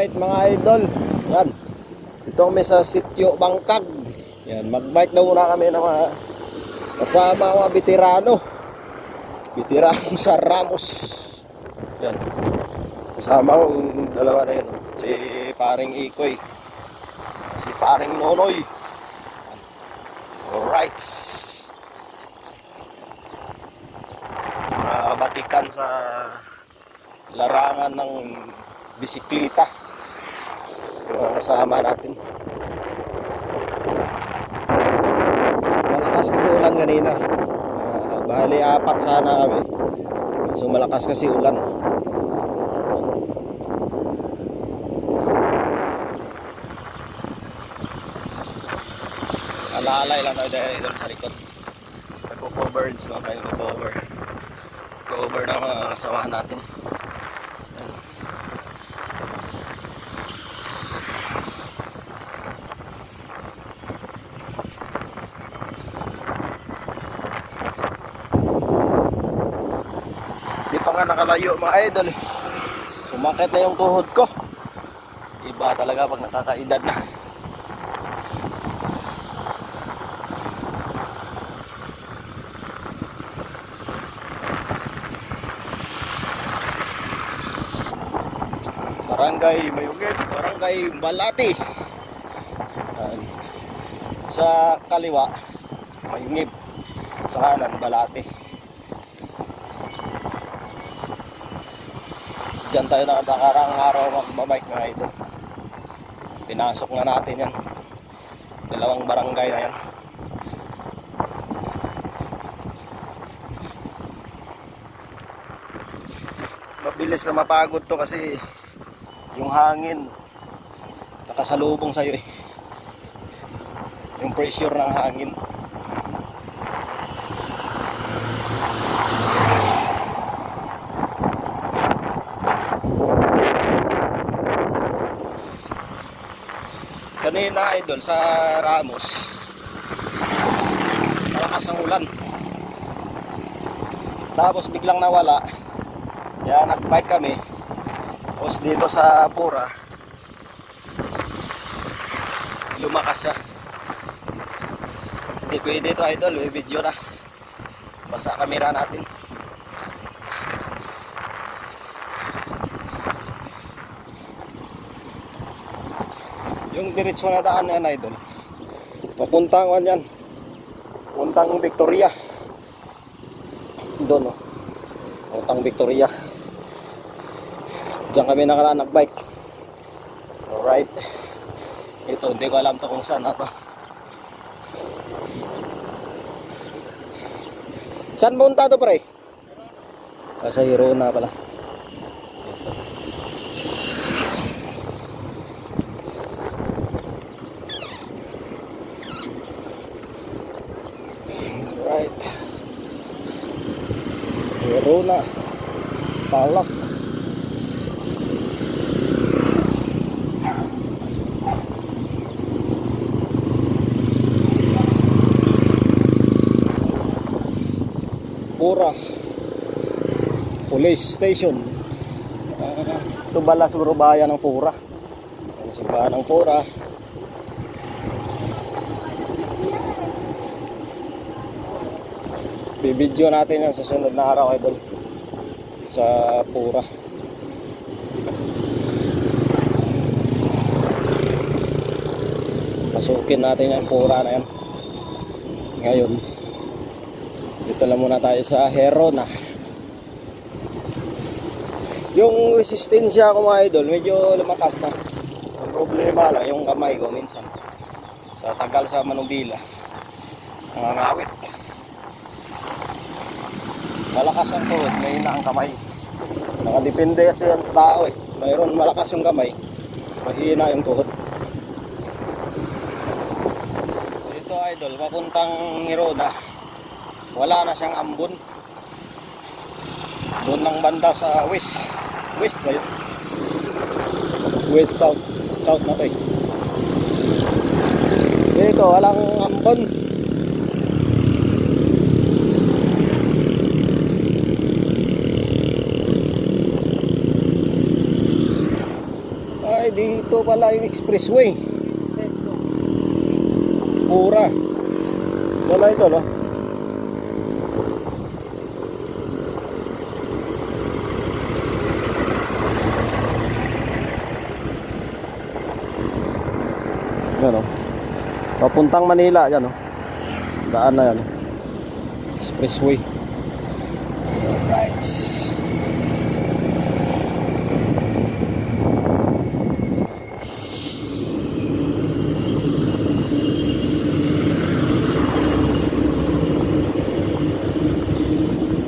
Alright mga idol, yan. Ito kami sa Sitio Bangkag. Yan, mag-bike na muna kami ng mga kasama mga veterano sa Ramos. Yan. Kasama ko yung dalawa na yun. Si paring Ikoy, si paring Nonoy. Alright. Batikan sa larangan ng bisikleta yung kasama natin. Malakas kasi ulan kanina. Bali 4 sana kami, so malakas kasi ulan. Alalay lang tayo dahil sa likod. Nagpo-coverage lang tayo, cover ng mga kasamahan natin. Di pa nga nakalayo mga idol eh. Sumakit na yung tuhod ko. Iba talaga pag nakakaedad na. Barangay Mayugid, Barangay Balati. Sa kaliwa Mayungib, sa kanan Balati. Diyan tayo nakakarang araw magbabike mga idol. Pinasok na natin yan, dalawang barangay na yan. Mabilis ka mapagod to kasi yung hangin nakasalubong sa'yo eh. Yung pressure ng hangin. Kanina idol sa Ramos, malakas ang ulan. Tapos biglang nawala. Kaya nagbike kami. Tapos dito sa Pura, lumakas siya. Hindi pwede ito idol, may video na. Basa kamera natin. Yung diretso na daan na yan idol, papuntang yan, papuntang Victoria. Doon papuntang Victoria. Diyan kami nakaraan nagbike. Alright. Ito, hindi ko alam to kung saan na to. Saan punta to pre? Sa Hirona pala. Alright. Hirona Palak. Pura Police Station. Ito bala siguro bayan ng Pura. Simbahan ng Pura. Bibidyo natin yan sa sunod na araw idol sa Pura. Pasukin natin yung Pura na yan. Ngayon dito lang muna tayo sa Hirona. Yung resistensya ko mga idol medyo lumakas na. Ang problema lang yung kamay ko minsan sa tagal sa manubila, nangangawit. Malakas ang tuhod, mahina ang kamay. Nakadepende kasi yan sa tao eh. Mayroon malakas yung kamay, mahina yung tuhod. Dito idol, papuntang Hirona, wala na siyang ambon. Doon ng banda sa west ba yun? West south na to eh. Dito walang ambon. ito pala yung expressway. Pura. Wala ito, no? Yan, no? Papuntang Manila, yan, no? Daan na yan, no? Expressway. Alright.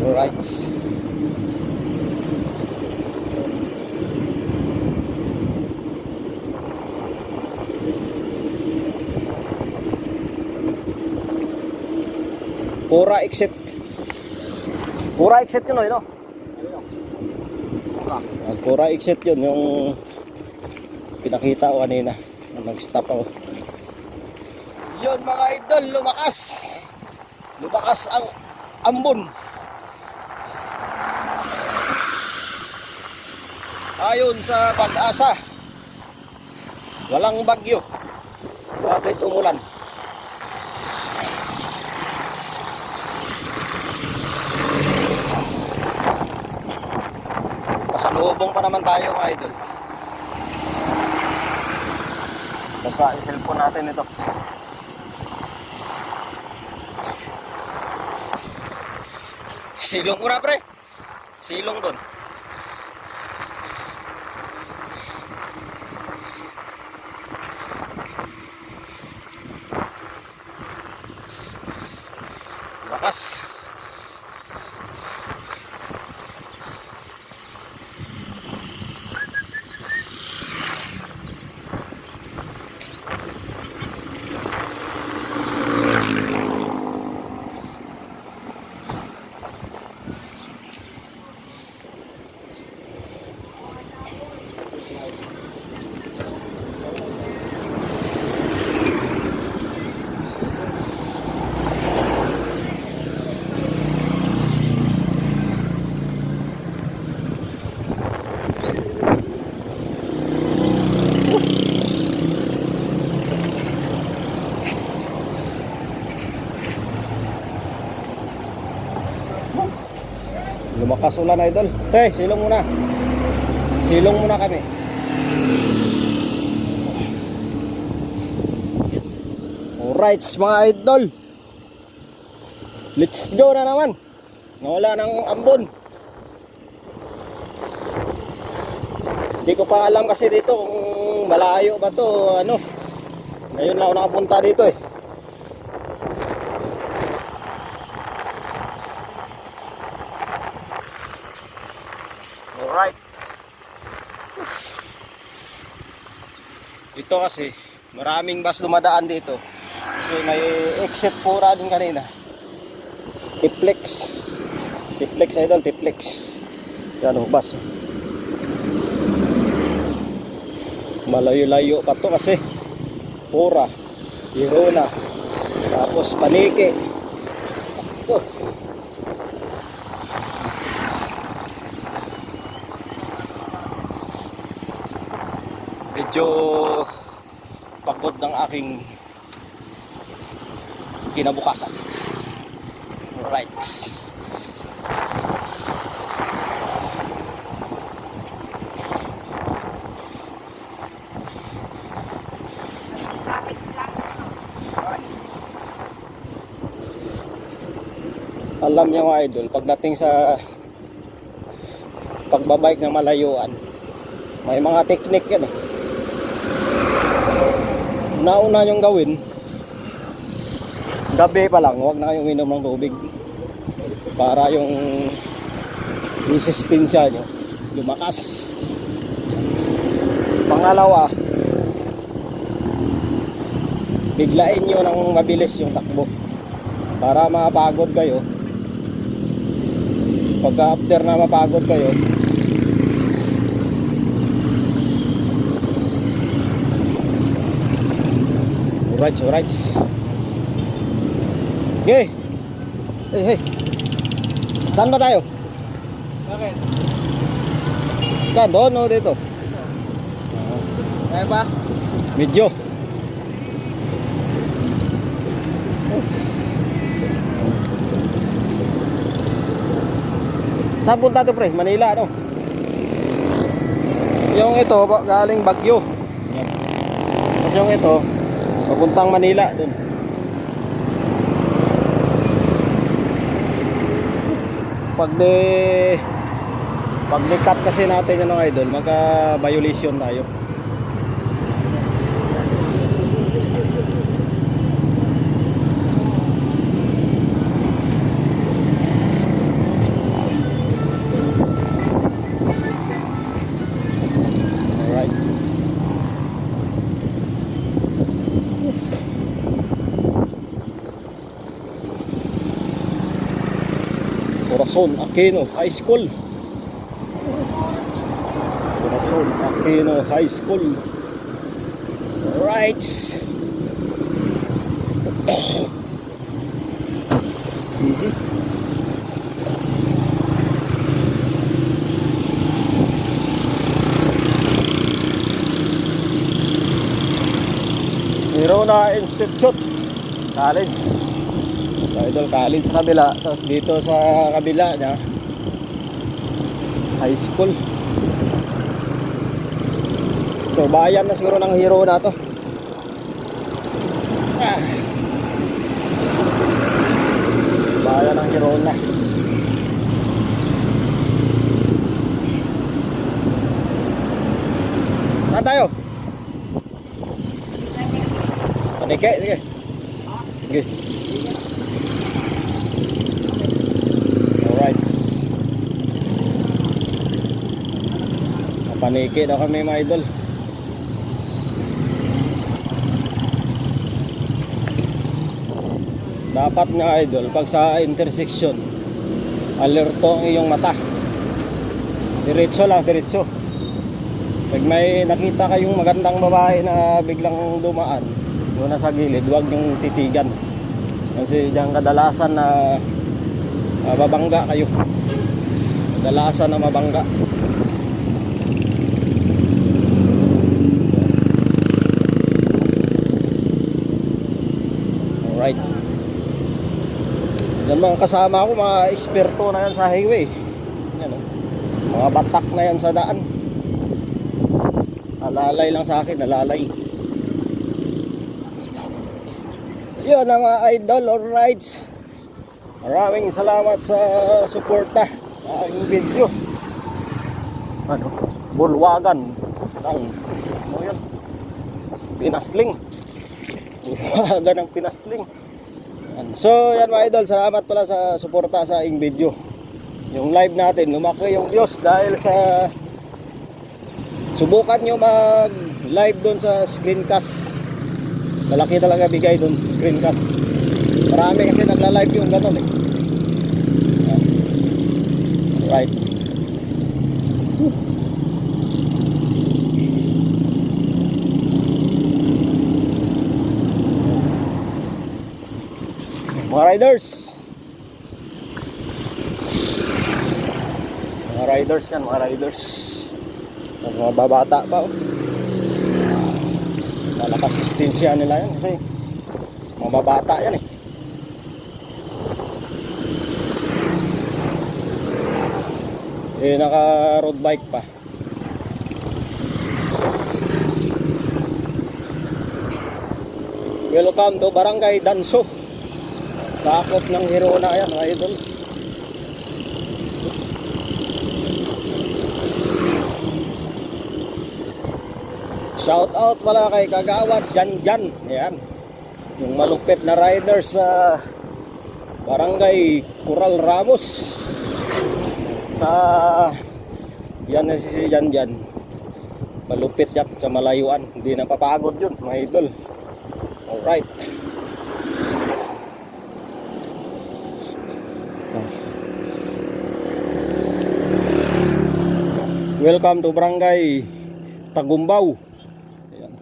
Alright. Pura exit. Pura exit yun, no? Pura exit yun, yung pinakita ko kanina. Nag-stop ako. Yun mga idol, lumakas. Lumakas ang ambon. Ayon sa Pag-asa, walang bagyo. Bakit umulan? Pasalubong pa naman tayo mga idol. Basa yung cellphone natin ito. Silong muna pre. Silong doon. Lakas. Lumakas ulan idol. Silong muna. Silong muna kami. Alright mga idol. Let's go na naman. Nawala ng ambon. Hindi ko pa alam kasi dito kung malayo ba to, ano. Ngayon lang ako nakapunta dito eh. Alright. Ito kasi maraming bus dumadaan dito. Kasi may exit pura din kanina. Tiplex. Tiplex idol, Tiplex. Yan o, bus. Malayo-layo pa to kasi pura. Hirona. Tapos Paniki. Ito. Medyo pagod ng aking kinabukasan. Alright. Alam niyo mga idol, pagdating sa pagbabike ng malayuan, may mga teknik yan eh. Nauna yung gawin, gabi pa lang, huwag na kayong inom ng tubig para yung resistensya nyo lumakas. Pangalawa, biglain nyo ng mabilis yung takbo para mapagod kayo. Pagka after na mapagod kayo, alright. Okay. Hey. Saan ba tayo? Bakit? Saan? Doon o dito? Kaya ba? Medyo. Saan punta to pre? Manila ano? Yung ito galing Baguio. Tapos yung ito papuntang Manila dun. Pag cut kasi natin yung idol, magka-violation tayo. Alright. Corazon Aquino High School. Corazon Aquino High School. Right. Hirona Institute College. Idol college sa kabila, tapos dito sa kabila niya high school. So bayan na siguro ng Hirona to. Bayan ng Hirona. Saan tayo? Panike, sige. Sige. Alright. Panike daw kami mga idol. Dapat nga idol, pag sa intersection, alerto ang iyong mata. Diretso lang, diretso. Pag may nakita kayong magandang babae na biglang dumaan, doon na sa gilid, huwag yung titigan. Kasi diyan kadalasan na mabangga kayo. Kadalasan na mabangga. Alright. Yan mga kasama ko, mga eksperto na yan sa highway. Yan, mga batak na yan sa daan. Nalalay lang sa akin, nalalay. Yun ang mga idol, alright. Maraming salamat sa suporta sa aking video. Ano, bulwagan ng yun, Pinasling. Bulwagan ng Pinasling. So yan mga idol, salamat pala sa suporta sa aking video. Yung live natin, lumaki yung views dahil sa subukan nyo mag live doon sa screencast. Malaki talaga bigay doon, screencast. Marami kasi nagla-live yung ganun eh. Right. Mga riders. Mga riders yan, mga riders. Mga babata pa oh. Malakas sistensya nila yan kasi mga babata yan eh. Naka road bike pa. Welcome to Barangay Danso. Sakop ng Hirona yan mga idol. Shout out pala kay Kagawad Janjan. Ayan. Yung malupit na rider sa Barangay Coral Ramos. Sa yan na si Janjan. Malupit yan sa malayuan. Hindi na papagod yun mga idol. Alright. Welcome to Barangay Tagumbaw. Ayan.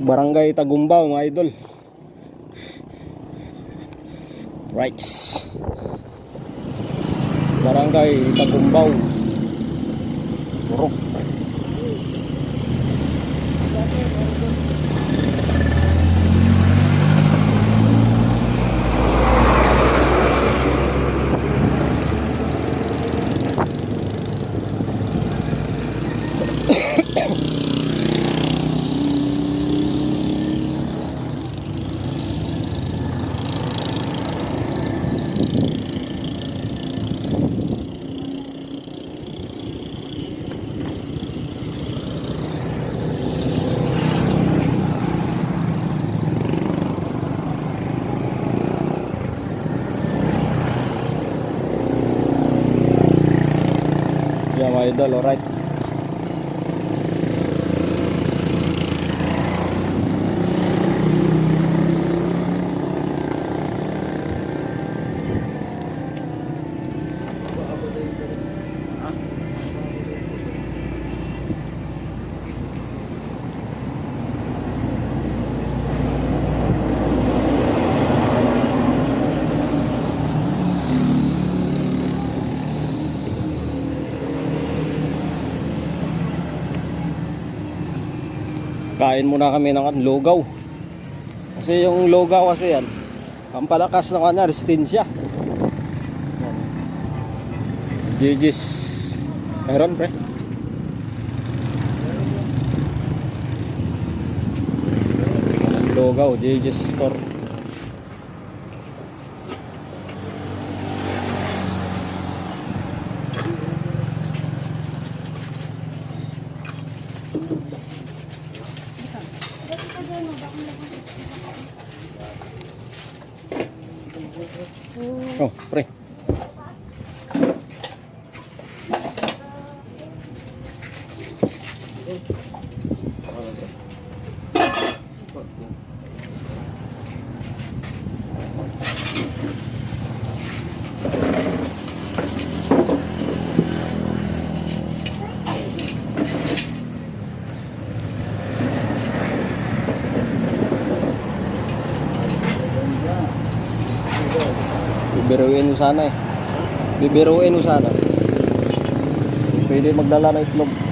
Barangay Tagumbaw mga idol. Right. Barangay Tagumbaw. Purok. Yeah, mga idol, alright. Kain muna kami ng lugaw. Kasi yung lugaw kasi yan, pampalakas ng kanya, resistensya. GG's. Meron pre. Lugaw, GG's store. Oh, pre. Bibiruin mo sana eh. Bibiruin mo sana. Pwede magdala ng itlog.